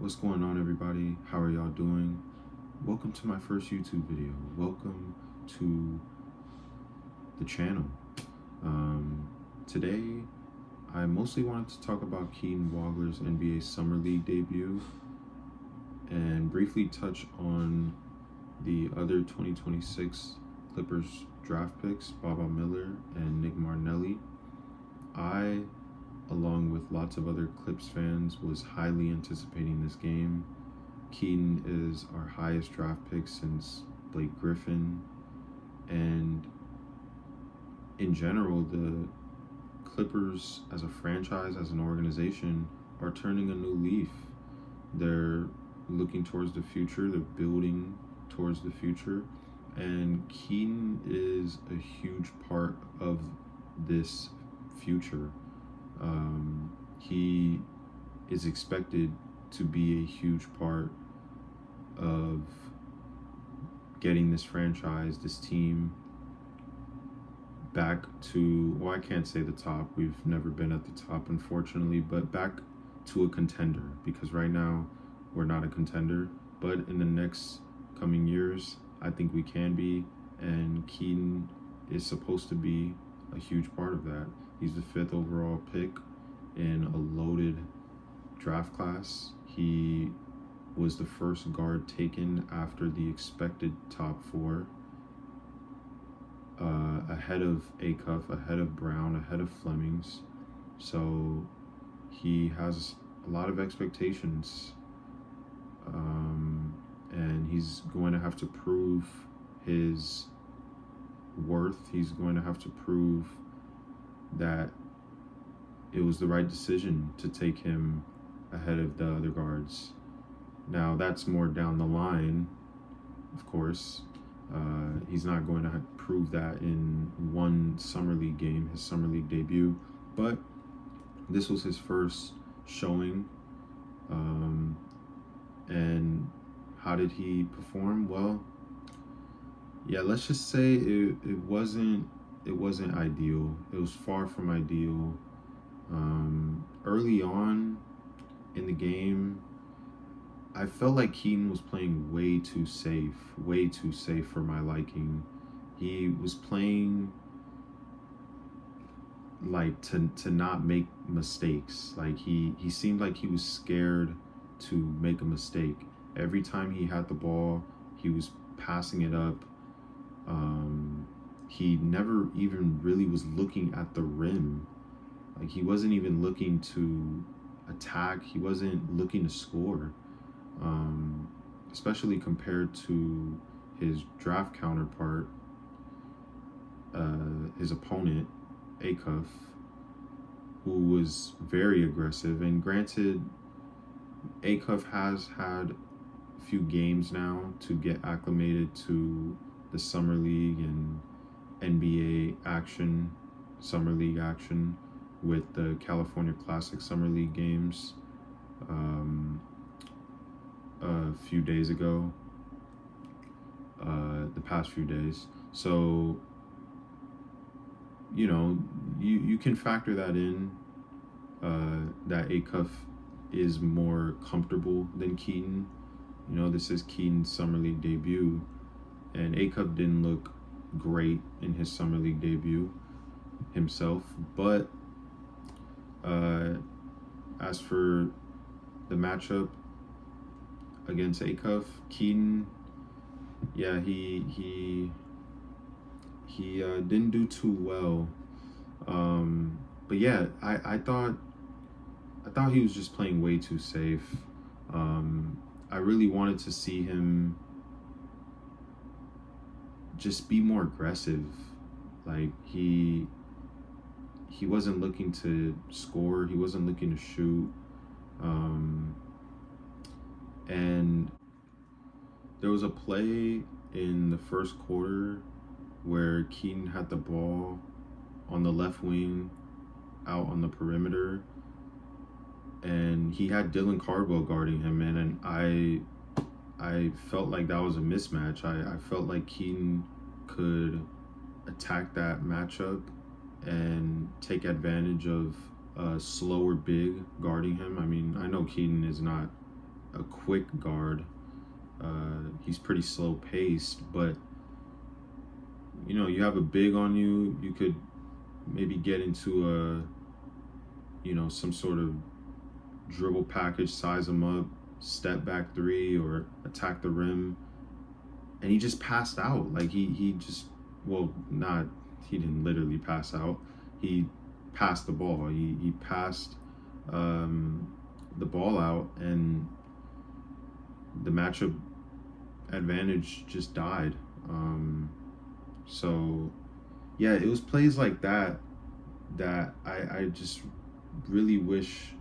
What's going on, everybody? How are y'all doing? Welcome to my first YouTube video. Welcome to the channel. Today, I mostly wanted to talk about Keaton Wagler's NBA Summer League debut and briefly touch on the other 2026 Clippers draft picks, Baba Miller and Nick Martinelli. I, along with lots of other Clips fans, was highly anticipating this game. Keaton is our highest draft pick since Blake Griffin, and in general, the Clippers as a franchise, as an organization, are turning a new leaf. They're looking towards the future, they're building towards the future, and Keaton is a huge part of this future. He is expected to be a huge part of getting this franchise, this team, back to, well, I can't say the top. We've never been at the top, unfortunately, but back to a contender, because right now we're not a contender. But in the next coming years, I think we can be, and Keaton is supposed to be a huge part of that. He's the 5th overall pick in a loaded draft class. He was the first guard taken after the expected top 4, ahead of Acuff, ahead of Brown, ahead of Flemings. So he has a lot of expectations, and he's going to have to prove his worth. He's going to have to prove that it was the right decision to take him ahead of the other guards. Now, that's more down the line, of course. He's not going to prove that in one Summer League game, his Summer League debut, but this was his first showing. And how did he perform? Well, yeah, let's just say it wasn't ideal. It was far from ideal. Early on in the game, I felt like Keaton was playing way too safe for my liking. He was playing like to not make mistakes. Like he seemed like he was scared to make a mistake. Every time he had the ball, he was passing it up. He never even really was looking at the rim. Like, he wasn't even looking to attack. He wasn't looking to score, especially compared to his draft counterpart, his opponent, Acuff, who was very aggressive. And granted, Acuff has had a few games now to get acclimated to the Summer League and NBA action, Summer League action, with the California Classic Summer League games a few days ago, the past few days. So, you can factor that in, that Acuff is more comfortable than Keaton. This is Keaton's Summer League debut, and Acuff didn't look great in his Summer League debut himself, but as for the matchup against Acuff, Keaton, yeah, he didn't do too well. But yeah, I thought he was just playing way too safe. I really wanted to see him just be more aggressive. Like, he wasn't looking to score. He wasn't looking to shoot. And there was a play in the first quarter where Keaton had the ball on the left wing out on the perimeter, and he had Dylan Cardwell guarding him, and I felt like that was a mismatch. I felt like Keaton could attack that matchup and take advantage of a slower big guarding him. I mean, I know Keaton is not a quick guard. He's pretty slow paced, but you have a big on you. You could maybe get into some sort of dribble package, size him up, step back three, or attack the rim. And he just passed out. Like he just, well, not, he didn't literally pass out. He passed the ball. He passed the ball out, and the matchup advantage just died. So yeah, it was plays like that I just really wish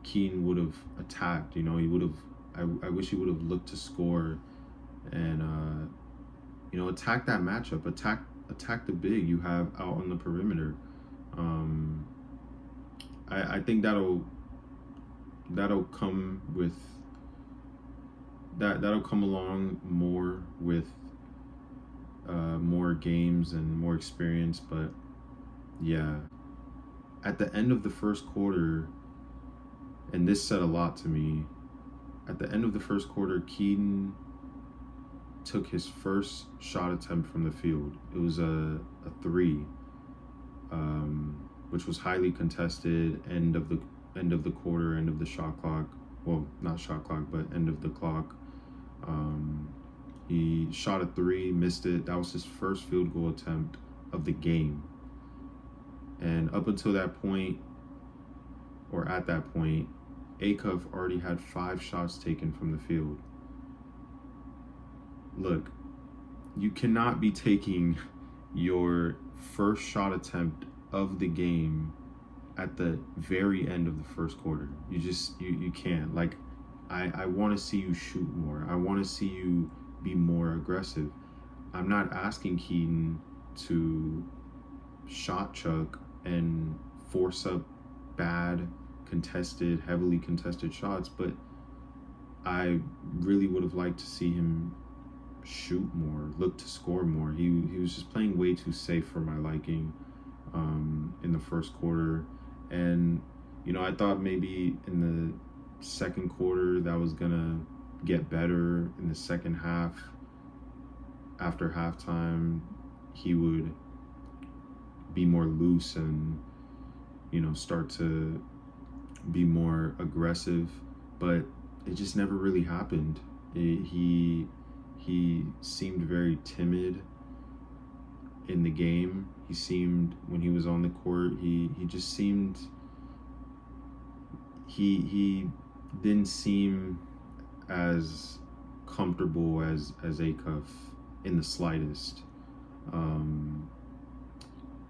Keaton would have attacked. He would have. I wish he would have looked to score, and attack that matchup. Attack the big you have out on the perimeter. I think that'll come with that'll come along more with more games and more experience. But yeah, at the end of the first quarter, and this said a lot to me, at the end of the first quarter, Keaton took his first shot attempt from the field. It was a three, which was highly contested. End of the quarter, end of the shot clock. Well, not shot clock, but end of the clock. He shot a three, missed it. That was his first field goal attempt of the game. And up until that point, or at that point, Acuff already had 5 shots taken from the field. Look, you cannot be taking your first shot attempt of the game at the very end of the first quarter. You can't. Like, I want to see you shoot more. I want to see you be more aggressive. I'm not asking Keaton to shot chuck and force up bad, heavily contested shots, but I really would have liked to see him shoot more, look to score more. He was just playing way too safe for my liking in the first quarter. And I thought maybe in the second quarter that was gonna get better. In the second half, after halftime, he would be more loose and start to be more aggressive, but it just never really happened. He seemed very timid in the game. He seemed, when he was on the court, he just seemed, he didn't seem as comfortable as Acuff in the slightest.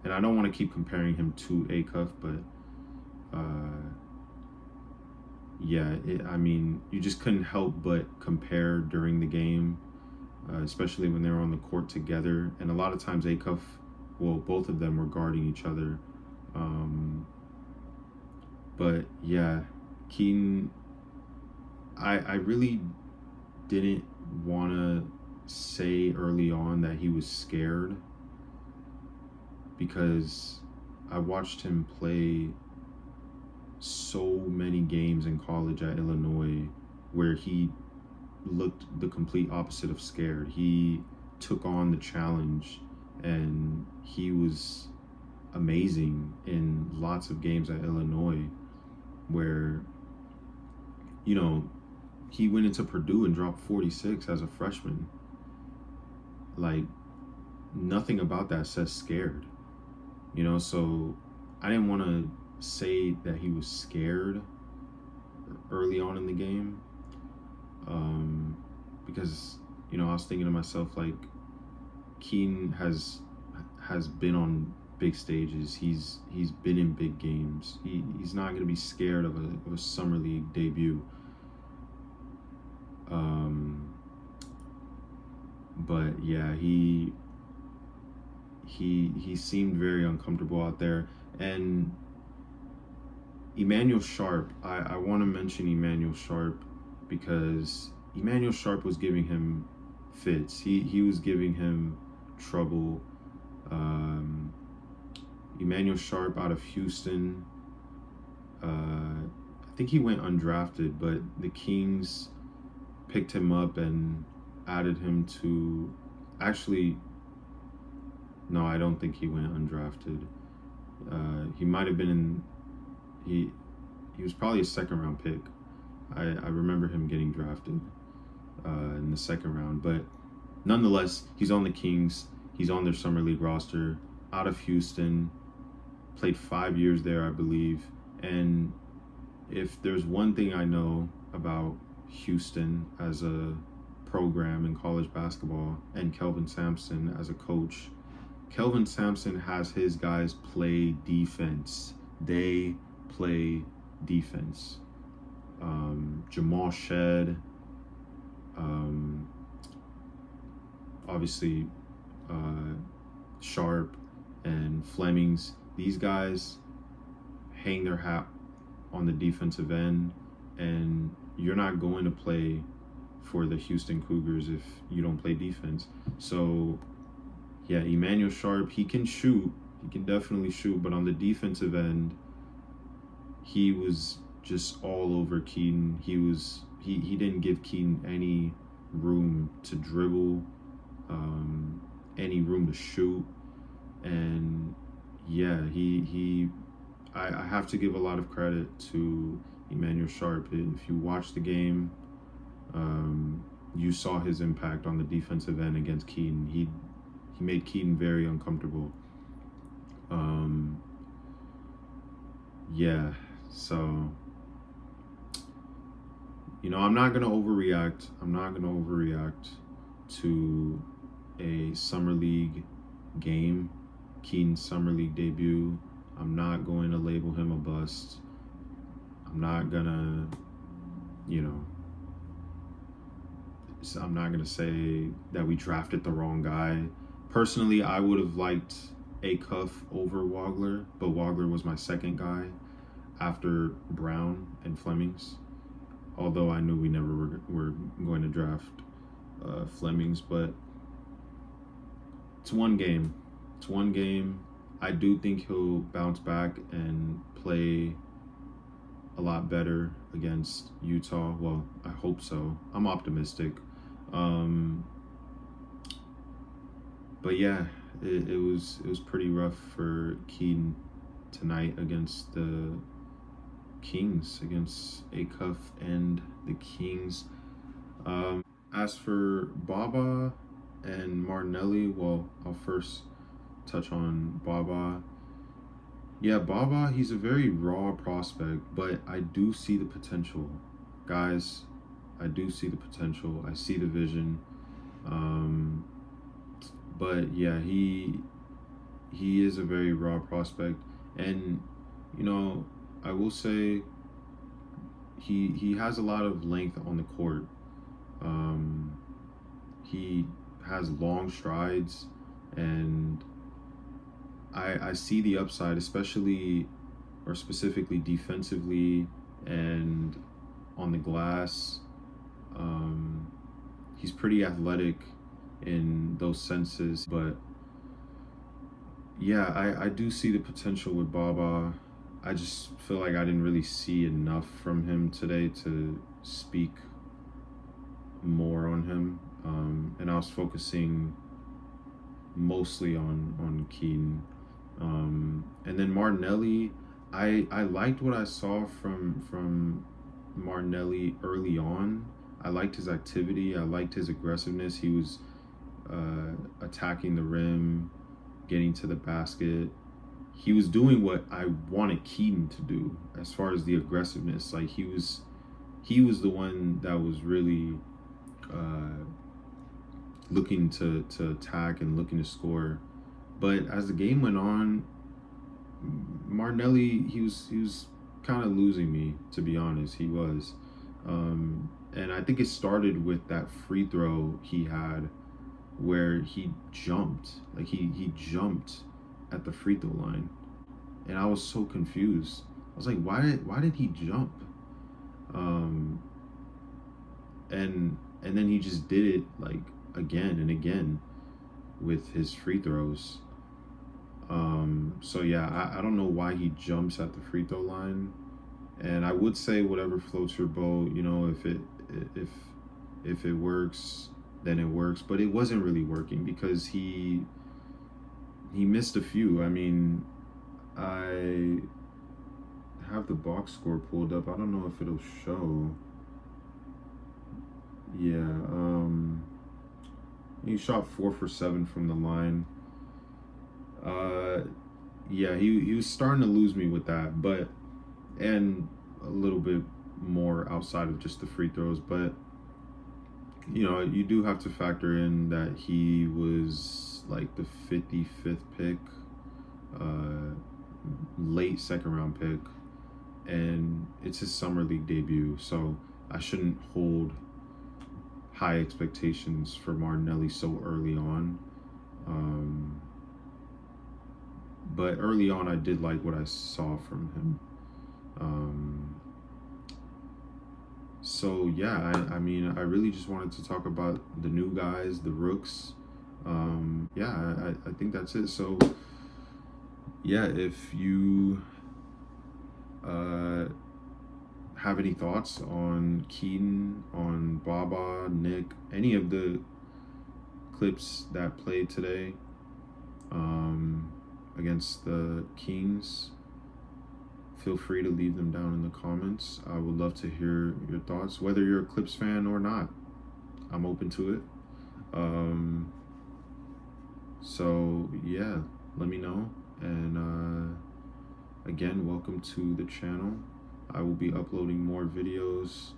And I don't want to keep comparing him to Acuff, but you just couldn't help but compare during the game, especially when they were on the court together. And a lot of times Acuff, both of them were guarding each other. But yeah, Keaton, I really didn't want to say early on that he was scared, because I watched him play so many games in college at Illinois where he looked the complete opposite of scared. He took on the challenge, and he was amazing in lots of games at Illinois where he went into Purdue and dropped 46 as a freshman. Like, nothing about that says scared. So I didn't want to say that he was scared early on in the game, because I was thinking to myself, like, Keaton has been on big stages. He's been in big games. He's not going to be scared of a summer league debut. But yeah, he seemed very uncomfortable out there. And Emmanuel Sharp, I want to mention Emmanuel Sharp, because Emmanuel Sharp was giving him fits. He was giving him trouble. Emmanuel Sharp out of Houston, I think he went undrafted, but the Kings picked him up and added him to, actually, no, I don't think he went undrafted. He might have been he was probably a second round pick. I remember him getting drafted in the second round, but nonetheless, he's on the Kings. He's on their summer league roster, out of Houston. Played 5 years there, I believe. And if there's one thing I know about Houston as a program in college basketball, and Kelvin Sampson as a coach, Kelvin Sampson has his guys play defense. They play defense. Jamal Shed, obviously Sharp and Flemings. These guys hang their hat on the defensive end, and you're not going to play for the Houston Cougars if you don't play defense. So yeah, Emmanuel Sharp, he can shoot. He can definitely shoot, but on the defensive end, he was just all over Keaton. He didn't give Keaton any room to dribble, any room to shoot. And yeah, I have to give a lot of credit to Emmanuel Sharp. If you watch the game, you saw his impact on the defensive end against Keaton. He made Keaton very uncomfortable. Yeah, so, I'm not going to overreact. I'm not going to overreact to a summer league game, Keaton's summer league debut. I'm not going to label him a bust. I'm not going to, I'm not going to say that we drafted the wrong guy. Personally, I would have liked Acuff over Wagler, but Wagler was my second guy after Brown and Flemings. Although I knew we never were going to draft Flemings, but it's one game. It's one game. I do think he'll bounce back and play a lot better against Utah. Well, I hope so. I'm optimistic. But yeah, it was pretty rough for Keaton tonight against the Kings, against Acuff and the Kings. As for Baba and Martinelli, well, I'll first touch on Baba. Yeah, Baba, he's a very raw prospect, but I do see the potential. Guys, I do see the potential. I see the vision. But yeah, he is a very raw prospect. And, I will say he has a lot of length on the court. He has long strides, and I see the upside, especially or specifically defensively and on the glass. He's pretty athletic in those senses, but yeah, I do see the potential with Baba. I just feel like I didn't really see enough from him today to speak more on him, and I was focusing mostly on Keaton. And then Martinelli, I liked what I saw from Martinelli early on. I liked his activity. I liked his aggressiveness. He was attacking the rim, getting to the basket. He was doing what I wanted Keaton to do as far as the aggressiveness. Like he was the one that was really looking to attack and looking to score. But as the game went on, Martinelli, he was kind of losing me, to be honest. He was. And I think it started with that free throw he had where he jumped. Like he jumped at the free throw line. And I was so confused. I was like, why did he jump? And then he just did it like again and again with his free throws. So yeah, I don't know why he jumps at the free throw If it works, then it works. But it wasn't really working because he missed a few. I mean, I have the box score pulled up. I don't know if it'll show. Yeah, he shot 4 for 7 from the line. Yeah, he was starting to lose me with that, but and a little bit more outside of just the free throws, but you know, you do have to factor in that he was like the 55th pick, late second round pick, and it's his summer league debut, so I shouldn't hold high expectations for Martinelli so early on. But early on, I did like what I saw from him. So yeah, I mean, I really just wanted to talk about the new guys, the rooks. Yeah, I think that's it. So yeah, if you have any thoughts on Keaton, on Baba, Nick, any of the clips that played today against the Kings, feel free to leave them down in the comments. I would love to hear your thoughts, whether you're a Clips fan or not. I'm open to it. So yeah, let me know. And again, welcome to the channel. I will be uploading more videos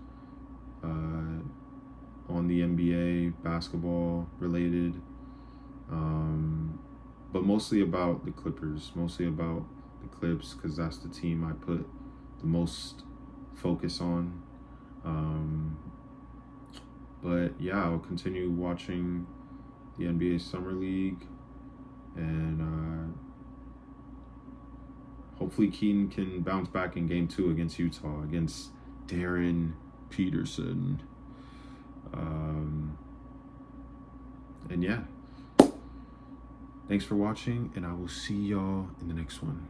on the NBA, basketball related, but mostly about the Clippers, mostly about the Clips, because that's the team I put the most focus on. But yeah, I'll continue watching the NBA Summer League, and hopefully Keaton can bounce back in Game 2 against Utah, against Darren Peterson. And yeah, thanks for watching, and I will see y'all in the next one.